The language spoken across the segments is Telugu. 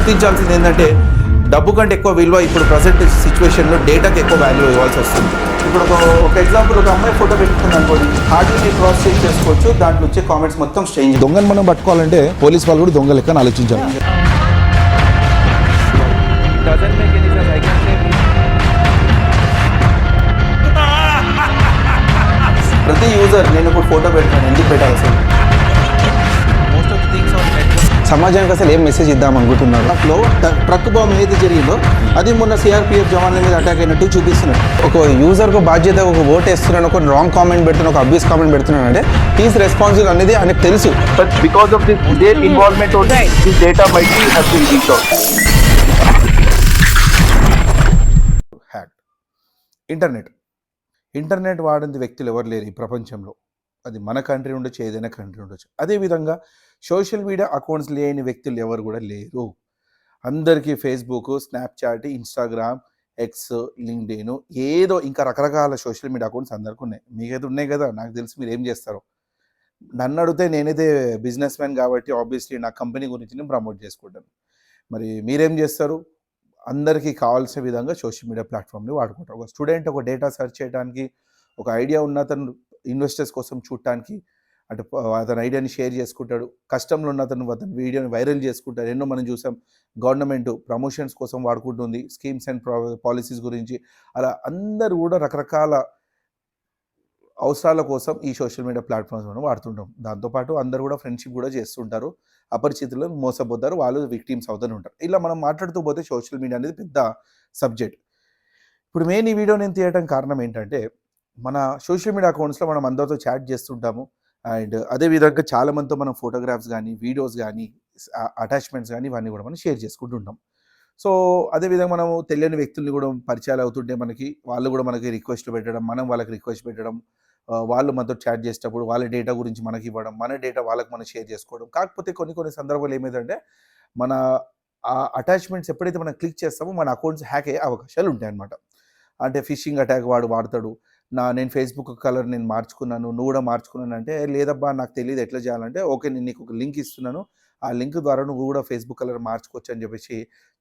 గుర్తించాల్సింది ఏంటంటే డబ్బు కంటే ఎక్కువ విలువ ఇప్పుడు ప్రజెంట్ సిచ్యువేషన్లో డేటాకి ఎక్కువ వాల్యూ ఇవ్వాల్సి వస్తుంది. ఇప్పుడు ఒక ఎగ్జాంపుల్, ఒక అమ్మాయి ఫోటో పెట్టుకుంది అనుకోండి, హార్డ్లీ క్రాస్ చెక్ చేసుకోవచ్చు, దాంట్లో వచ్చే కామెంట్స్ మొత్తం స్ట్రేంజ్. దొంగను మనం పట్టుకోవాలంటే పోలీస్ వాళ్ళు కూడా దొంగ లెక్క ఆలోచించాలి. ప్రతి యూజర్ నేను ఇప్పుడు ఫోటో పెడతాను, ఎందుకు పెట్టాలి అసలు? Most of the things on network. సమాజానికి అసలు ఏం మెసేజ్ ఇద్దాం అనుకుంటున్నారు? నాకు ట్రక్ బాంబ్ ఏదైతే జరిగిందో అది మొన్న సిఆర్పిఎఫ్ జవాన్ల మీద అటాక్ అయినట్టు చూపిస్తున్నారు. ఒక యూజర్కు బాధ్యత, ఒక ఓట్ వేస్తున్నాను, ఒక రాంగ్ కామెంట్ పెడుతున్నాను, ఒక అబ్యూస్ కామెంట్ పెడుతున్నాను అంటే ఈజ్ రెస్పాన్సిబుల్ అనేది ఆయనకు తెలుసు. But because of this their involvement only this data might be has been leaked out. Hack internet వాడని వ్యక్తులు ఎవరు లేరు ఈ ప్రపంచంలో. అది మన కంట్రీ ఉండొచ్చు, ఏదైనా కంట్రీ ఉండొచ్చు. అదేవిధంగా సోషల్ మీడియా అకౌంట్స్ లేని వ్యక్తులు ఎవరు కూడా లేరు. అందరికీ Facebook, Snapchat, Instagram, X, LinkedIn, ఏదో ఇంకా రకరకాల సోషల్ మీడియా అకౌంట్స్ అందరికీ ఉన్నాయి. మీకైతే ఉన్నాయి కదా, నాకు తెలిసి మీరు ఏం చేస్తారో. నన్ను అడిగితే నేనైతే బిజినెస్ మ్యాన్ కాబట్టి ఆబ్వియస్లీ నా కంపెనీ గురించి నేను ప్రమోట్ చేసుకుంటాను. మరి మీరేం చేస్తారు? అందరికీ కావాల్సిన విధంగా సోషల్ మీడియా ప్లాట్ఫామ్ని వాడుకుంటారు. ఒక స్టూడెంట్ ఒక డేటా సెర్చ్ చేయడానికి, ఒక ఐడియా ఉన్న అతను ఇన్వెస్టర్స్ కోసం చూడటానికి, అంటే అతని ఐడియాని షేర్ చేసుకుంటాడు. కష్టంలో ఉన్న అతను వీడియోని వైరల్ చేసుకుంటాడు. ఎన్నో మనం చూసాం. గవర్నమెంట్ ప్రమోషన్స్ కోసం వాడుకుంటుంది, స్కీమ్స్ అండ్ పాలసీస్ గురించి. అలా అందరూ కూడా రకరకాల అవసరాల కోసం ఈ సోషల్ మీడియా ప్లాట్ఫామ్స్ మనం వాడుతుంటాం. దాంతోపాటు అందరూ కూడా ఫ్రెండ్షిప్ కూడా చేస్తుంటారు. అపరిచితులు మోసపోతారు, వాళ్ళు విక్టిమ్స్ అవుతూనే ఉంటారు. ఇలా మనం మాట్లాడుతూ పోతే సోషల్ మీడియా అనేది పెద్ద సబ్జెక్ట్. ఇప్పుడు మెయిన్ ఈ వీడియో నేను తీయడం కారణం ఏంటంటే, మన సోషల్ మీడియా అకౌంట్స్లో మనం అందరితో చాట్ చేస్తుంటాము. అండ్ అదేవిధంగా చాలామందితో మనం ఫోటోగ్రాఫ్స్ కానీ, వీడియోస్ కానీ, అటాచ్మెంట్స్ కానీ ఇవన్నీ కూడా మనం షేర్ చేసుకుంటుంటాం. సో అదేవిధంగా మనము తెలియని వ్యక్తుల్ని కూడా పరిచయాలు అవుతుంటే వాళ్ళు కూడా మనకి రిక్వెస్ట్ పెట్టడం, మనం వాళ్ళకి రిక్వెస్ట్ పెట్టడం, వాళ్ళు మనతో చాట్ చేసేటప్పుడు వాళ్ళ డేటా గురించి మనకి ఇవ్వడం, మన డేటా వాళ్ళకి మనం షేర్ చేసుకోవడం. కాకపోతే కొన్ని సందర్భాలు ఏమైందంటే, మన ఆ అటాచ్మెంట్స్ ఎప్పుడైతే మనం క్లిక్ చేస్తామో మన అకౌంట్స్ హ్యాక్ అయ్యే అవకాశాలు ఉంటాయన్నమాట. అంటే ఫిషింగ్ అటాక్ వాడతాడు. నేను ఫేస్బుక్ కలర్ నేను మార్చుకున్నాను, నువ్వు కూడా మార్చుకున్నాను అంటే, లేదబ్బా నాకు తెలియదు ఎట్లా చేయాలంటే, ఓకే నేను నీకు ఒక లింక్ ఇస్తున్నాను, ఆ లింక్ ద్వారా నువ్వు కూడా ఫేస్బుక్ కలర్ మార్చుకోవచ్చు అని చెప్పేసి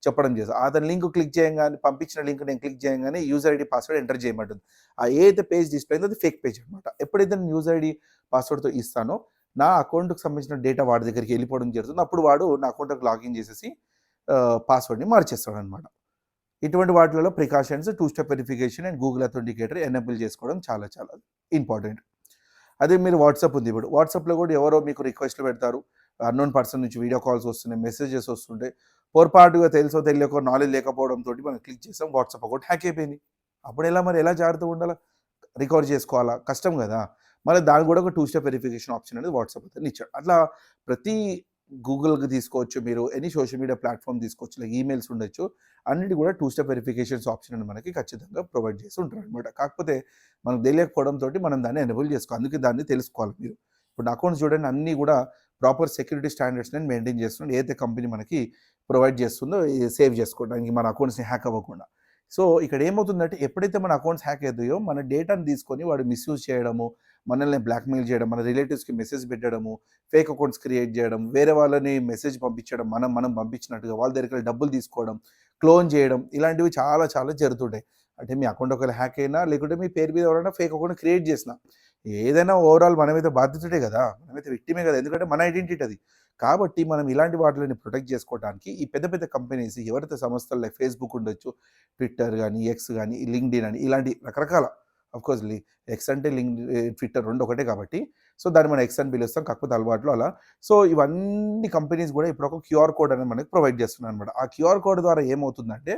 చెప్పడం చేస్తాను. అతని లింక్ క్లిక్ చేయగానే, పంపించిన లింక్ నేను క్లిక్ చేయగానే యూజర్ ఐడి పాస్వర్డ్ ఎంటర్ చేయమంటుంది. ఆ ఏదైతే పేజ్ డిస్ప్లే అయిందో అది ఫేక్ పేజ్ అనమాట. ఎప్పుడైతే నేను యూజర్ ఐడి పాస్వర్డ్తో ఇస్తానో నా అకౌంట్కి సంబంధించిన డేటా వాడి దగ్గరికి వెళ్ళిపోవడం జరుగుతుంది. అప్పుడు వాడు నా అకౌంట్కి లాగిన్ చేసేసి పాస్వర్డ్ని మార్చేస్తాడు అనమాట. ఇటువంటి వాటిలో precautions, 2 step verification and Google authenticator enable చేసుకోవడం చాలా చాలా ఇంపార్టెంట్. అదే మీరు వాట్సాప్ ఉంది. ఇప్పుడు వాట్సాప్లో కూడా ఎవరో మీకు రిక్వెస్ట్లు పెడతారు, అన్నోన్ పర్సన్ నుంచి వీడియో కాల్స్ వస్తున్నాయి, మెసేజెస్ వస్తుంటాయి. పొరపాటుగా తెలుసో తెలియకో నాలెడ్జ్ లేకపోవడంతో మనం క్లిక్ చేసాం, వాట్సాప్ అకౌంట్ హ్యాక్ అయిపోయింది. అప్పుడు ఎలా జాగ్రత్తగా ఉండాలా? రికవర్ చేసుకోవాలా? కష్టం కదా. మళ్ళీ దానికి కూడా ఒక 2 స్టెప్ వెరిఫికేషన్ ఆప్షన్ అనేది వాట్సాప్ అతను ఇచ్చాడు. అట్లా ప్రతి గూగుల్కి తీసుకోవచ్చు, మీరు ఎనీ సోషల్ మీడియా ప్లాట్ఫామ్ తీసుకోవచ్చు, లైక్ ఈమెయిల్స్ ఉండొచ్చు, అన్నిటి కూడా 2 స్టెప్ వెరిఫికేషన్స్ ఆప్షన్ అని మనకి ఖచ్చితంగా ప్రొవైడ్ చేసి ఉంటారు అనమాట. కాకపోతే మనకు తెలియకపోవడంతో మనం దాన్ని ఎనేబుల్ చేసుకోవాలి. అందుకే దాన్ని తెలుసుకోవాలి మీరు. ఇప్పుడు నా అకౌంట్స్ చూడండి, అన్నీ కూడా ప్రాపర్ సెక్యూరిటీ స్టాండర్డ్స్ నేను మెయింటైన్ చేస్తున్నాను. ఏదైతే కంపెనీ మనకి ప్రొవైడ్ చేస్తుందో సేవ్ చేసుకోవడానికి, మన అకౌంట్స్ని హ్యాక్ అవ్వకుండా. సో ఇక్కడ ఏమవుతుందంటే, ఎప్పుడైతే మన అకౌంట్స్ హ్యాక్ అవుతాయో మన డేటాను తీసుకొని వాడు మిస్యూజ్ చేయడము, మనల్ని బ్లాక్మెయిల్ చేయడం, మన రిలేటివ్స్కి మెసేజ్ పెట్టడము, ఫేక్ అకౌంట్స్ క్రియేట్ చేయడం, వేరే వాళ్ళని మెసేజ్ పంపించడం, మనం పంపించినట్టుగా వాళ్ళ దగ్గరికి డబ్బులు తీసుకోవడం, క్లోన్ చేయడం, ఇలాంటివి చాలా చాలా జరుగుతుంటాయి. అంటే మీ అకౌంట్ ఒకవేళ హ్యాక్ అయినా, లేకుంటే మీ పేరు మీద ఎవరైనా ఫేక్ అకౌంట్ క్రియేట్ చేసినా, ఏదైనా ఓవరాల్ మనమైతే బాధ్యతటే కదా, మనమైతే విక్టిమే కదా, ఎందుకంటే మన ఐడెంటిటీ అది. కాబట్టి మనం ఇలాంటి వాటిని ప్రొటెక్ట్ చేసుకోవడానికి ఈ పెద్ద పెద్ద కంపెనీస్, ఎవరైతే సంస్థలు లైక్ ఫేస్బుక్ ఉండొచ్చు, ట్విట్టర్ కానీ, ఎక్స్ కానీ, లింక్డ్ఇన్ అని, ఇలాంటి రకరకాల, అఫ్కోర్స్ ఎక్స్ అంటే ట్విట్టర్ రెండు ఒకటే కాబట్టి సో దాన్ని మనం ఎక్స్ అని పిలుస్తాం, కాకపోతే అలవాట్లో అలా. సో ఇవన్నీ కంపెనీస్ కూడా ఇప్పుడు ఒక క్యూఆర్ కోడ్ అనేది మనకి ప్రొవైడ్ చేస్తున్నాయి అనమాట. ఆ క్యూఆర్ కోడ్ ద్వారా ఏమవుతుందంటే,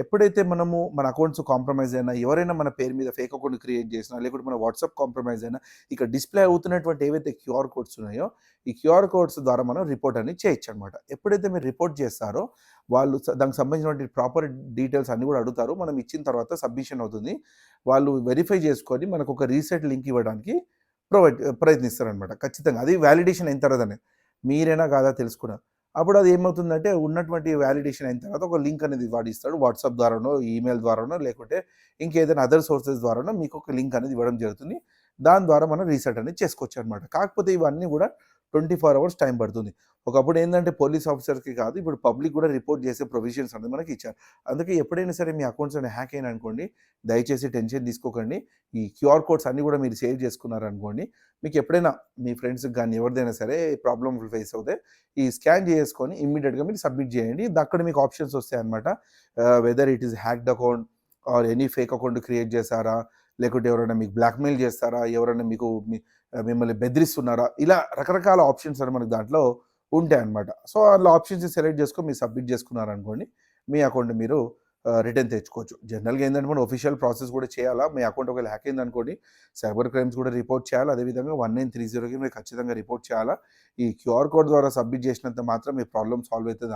ఎప్పుడైతే మనము మన అకౌంట్స్ కాంప్రమైజ్ అయినా, ఎవరైనా మన పేరు మీద ఫేక్ అకౌంట్ క్రియేట్ చేసినా, లేకుంటే మన వాట్సాప్ కాంప్రమైజ్ అయినా, ఇక్కడ డిస్ప్లే అవుతున్నటువంటి ఏవైతే క్యూఆర్ కోడ్స్ ఉన్నాయో ఈ క్యూఆర్ కోడ్స్ ద్వారా మనం రిపోర్ట్ అనేది చేయొచ్చు అనమాట. ఎప్పుడైతే మీరు రిపోర్ట్ చేస్తారో వాళ్ళు దానికి సంబంధించినటువంటి ప్రాపర్ డీటెయిల్స్ అన్నీ కూడా అడుగుతారు. మనం ఇచ్చిన తర్వాత సబ్మిషన్ అవుతుంది. వాళ్ళు వెరిఫై చేసుకొని మనకు ఒక రీసెట్ లింక్ ఇవ్వడానికి ప్రయత్నిస్తారనమాట. ఖచ్చితంగా అది వ్యాలిడేషన్ అయిన తర్వాతనే మీరైనా కాదా తెలుసుకున్నారు. అప్పుడు అది ఏమవుతుందంటే, ఉన్నటువంటి వ్యాలిడేషన్ అయిన తర్వాత ఒక లింక్ అనేది వాడు ఇస్తాడు. వాట్సాప్ ద్వారానో, ఈమెయిల్ ద్వారానో, లేకుంటే ఇంకేదైనా అదర్ సోర్సెస్ ద్వారానో మీకు ఒక లింక్ అనేది ఇవ్వడం జరుగుతుంది. దాని ద్వారా మనం రీసెట్ అనేది చేసుకోవచ్చు అనమాట. కాకపోతే ఇవన్నీ కూడా 24 అవర్స్ టైం పడుతుంది. ఒకప్పుడు ఏందంటే పోలీస్ ఆఫీసర్స్‌కి కాదు, ఇప్పుడు పబ్లిక్ కూడా రిపోర్ట్ చేసే ప్రొవిజన్స్ అనేది మనకి ఇచ్చారు. అందుకే ఎప్పుడైనా సరే మీ అకౌంట్స్ అనేవి హ్యాక్ అయినాయనుకోండి, దయచేసి టెన్షన్ తీసుకోకండి. ఈ క్యూఆర్ కోడ్స్ అన్నీ కూడా మీరు సేవ్ చేసుకున్నారనుకోండి, మీకు ఎప్పుడైనా మీ ఫ్రెండ్స్‌కి గానీ ఎవరిదైనా సరే ప్రాబ్లమ్ ఫేస్ అవుతే ఈ స్కాన్ చేసుకొని ఇమ్మీడియేట్‌గా మీరు సబ్మిట్ చేయండి. అక్కడ మీకు ఆప్షన్స్ వస్తాయన్నమాట. Whether it is hacked account or any fake account create చేశారా? లేకుంటే ఎవరైనా మీకు బ్లాక్‌మెయిల్ చేస్తారా? ఎవరైనా మీకు మిమ్మల్ని బెదిరిస్తున్నారా? ఇలా రకరకాల ఆప్షన్స్ అనేవి మనకు దాంట్లో ఉంటాయన్నమాట. సో, అందులో ఆప్షన్స్ సెలెక్ట్ చేసుకొని మీరు సబ్మిట్ చేసుకున్నారనుకోండి, మీ అకౌంట్ మీరు రిటర్న్ తెచ్చుకోవచ్చు. జనరల్‌గా ఏందంటే మనం ఆఫిషియల్ ప్రాసెస్ కూడా చేయాలా. మీ అకౌంట్ ఒకవేళ హ్యాక్ అయిందనుకోండి, సైబర్ క్రైమ్స్ కూడా రిపోర్ట్ చేయాలి. అదేవిధంగా 1930కి మీరు ఖచ్చితంగా రిపోర్ట్ చేయాలా. ఈ క్యూఆర్ కోడ్ ద్వారా సబ్మిట్ చేసినంత మాత్రం మీ ప్రాబ్లమ్ సాల్వ్ అవుతది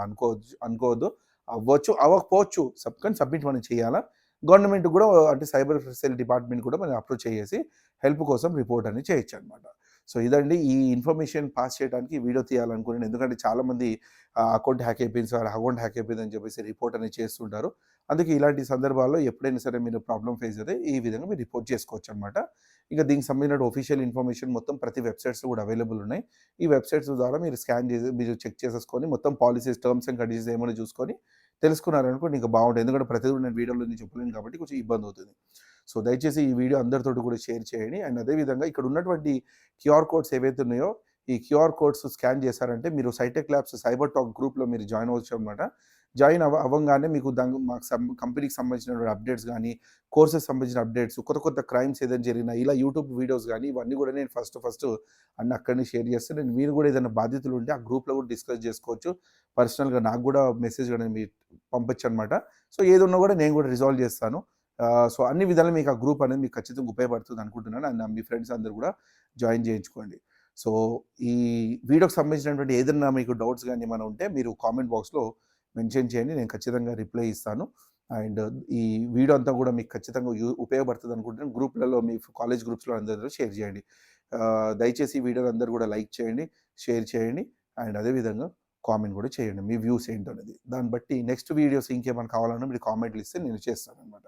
అనుకోవద్దు. అవ్వచ్చు, అవ్వకపోవచ్చు. కానీ సబ్మిట్ మనం చేయాలా. గవర్నమెంట్ కూడా అంటే సైబర్ సెల్ డిపార్ట్మెంట్ కూడా మనం అప్రోచ్ చేసి హెల్ప్ కోసం రిపోర్ట్ అనేది చేయొచ్చనమాట. సో, ఇదండి ఈ ఇన్ఫర్మేషన్ పాస్ చేయడానికి ఈ వీడియో తీయాలనుకున్నాను. ఎందుకంటే చాలామంది అకౌంట్ హ్యాక్ అయిపోయింది సార్, అకౌంట్ హ్యాక్ అయిపోయిందని చెప్పేసి రిపోర్ట్ అనేది చేస్తుంటారు. అందుకే ఇలాంటి సందర్భాల్లో ఎప్పుడైనా సరే మీరు ప్రాబ్లమ్ ఫేస్ అయితే ఈ విధంగా మీరు రిపోర్ట్ చేసుకోవచ్చనమాట. ఇక దీనికి సంబంధించిన ఆఫిషియల్ ఇన్ఫర్మేషన్ మొత్తం ప్రతి వెబ్‌సైట్స్‌లో కూడా అవైలబుల్ ఉన్నాయి. ఈ వెబ్‌సైట్స్ ద్వారా మీరు స్కాన్ చేసి మీరు చెక్ చేసేసుకొని మొత్తం పాలిసీస్, టర్మ్స్ అండ్ కండిషన్స్ ఏమైనా చూసుకొని తెలుసుకున్నారనుకోండి ఇంకా బావుంటుంది. ఎందుకంటే ప్రతిదీ కూడా నేను వీడియోలో నేను చెప్పలేను కాబట్టి కొంచెం ఇబ్బందవుతుంది. సో, దయచేసి ఈ వీడియో అందరితోటి కూడా షేర్ చేయండి. అండ్ అదేవిధంగా ఇక్కడ ఉన్నటువంటి క్యూఆర్ కోడ్స్ ఏవైతే ఉన్నాయో, ఈ క్యూఆర్ కోడ్స్ స్కాన్ చేశారంటే మీరు సైటెక్ ల్యాబ్స్ సైబర్ టాక్ గ్రూప్‌లో మీరు జాయిన్ అవ్వచ్చు అనమాట. జాయిన్ అవ్వంగానే మీకు మాకు కంపెనీకి సంబంధించిన అప్డేట్స్ గానీ, కోర్సెస్ సంబంధించిన అప్డేట్స్, కొత్త క్రైమ్స్ ఏదైనా జరిగినా ఇలా యూట్యూబ్ వీడియోస్ గానీ, ఇవన్నీ కూడా నేను ఫస్ట్ అన్నీ అక్కడనే షేర్ చేస్తాను. నేను మీరు కూడా ఏదైనా బాధ్యతలు ఉంటే ఆ గ్రూప్‌లో కూడా డిస్కస్ చేసుకోవచ్చు. పర్సనల్‌గా నాకు కూడా మెసేజ్ గాని మీరు పంపొచ్చనమాట. సో, ఏదున్నా కూడా నేను కూడా రిజాల్వ్ చేస్తాను. సో, అన్ని విధాలుగా మీకు ఆ గ్రూప్ అనేది మీకు ఖచ్చితంగా ఉపయోగపడుతుంది అనుకుంటున్నాను. అండ్ మీ ఫ్రెండ్స్ అందరూ కూడా జాయిన్ చేయించుకోండి. సో, ఈ వీడియోకి సంబంధించినటువంటి ఏదన్నా మీకు డౌట్స్ గానీ ఏమైనా ఉంటే మీరు కామెంట్ బాక్స్‌లో మెన్షన్ చేయండి. నేను ఖచ్చితంగా రిప్లై ఇస్తాను. అండ్ ఈ వీడియో అంతా కూడా మీకు ఖచ్చితంగా ఉపయోగపడుతుంది అనుకుంటున్నాను. గ్రూప్‌లలో మీ కాలేజ్ గ్రూప్స్‌లో అందరితో షేర్ చేయండి. దయచేసి ఈ వీడియోని అందరూ కూడా లైక్ చేయండి, షేర్ చేయండి. అండ్ అదేవిధంగా కామెంట్ కూడా చేయండి. మీ వ్యూస్ ఏంటనేది. దాన్ని బట్టి నెక్స్ట్ వీడియోస్ ఇంకేమైనా కావాలన్నా మీరు కామెంట్లు ఇస్తే నేను చేస్తాననమాట.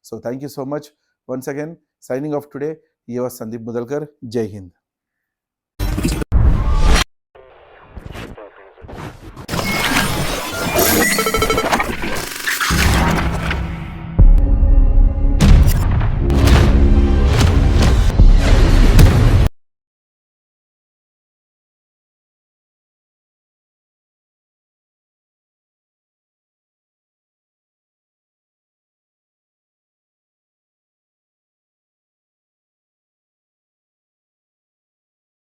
So, thank you so much. Once again signing off today your Sandeep Mudalkar. జై హింద్.